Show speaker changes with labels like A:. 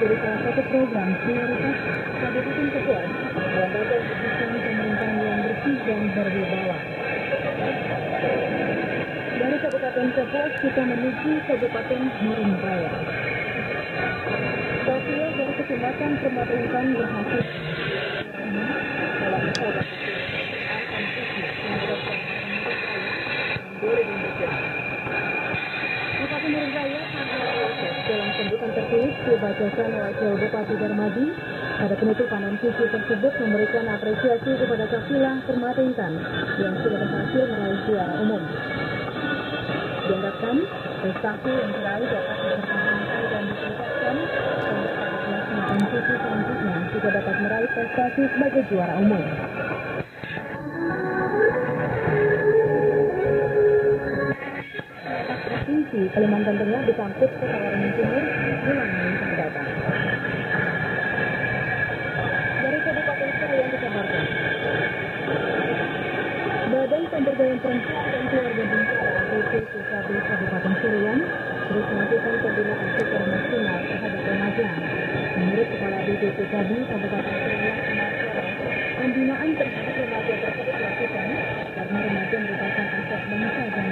A: menjadi salah satu program prioritas Kabupaten Kapuas dalam rangka mewujudkan pemerintahan yang bersih dan berwibawa. Dari Kabupaten Kapuas kita menuju Kabupaten Murum Raya. Hasil dari Kecamatan Permata Intan berhasil dalam usaha Bupati Murum Raya dalam sambutan tertulis dibacakan Wakil Bupati Darmadi pada penutupan MCC tersebut memberikan apresiasi kepada kafilah Permata Intan yang sudah berhasil meraih juara umum. Diharapkan prestasi yang diraih dapat dipertahankan dan ditingkatkan untuk MCC selanjutnya juga dapat meraih prestasi sebagai juara umum. Provinsi Kalimantan Tengah ditampuk ke Tawaran Timur bulan Mei mendatang. Dari Kabupaten Serian dikabarkan, Badan Pemberdayaan Perempuan dan Keluarga Bintara BPPKB Kabupaten Serian terus melakukan pembinaan secara maksimal terhadap remaja. Menurut Kepala BPPKB Kabupaten Serian, pembinaan terhadap remaja tersebut dilakukan karena remaja merupakan aset bangsa dan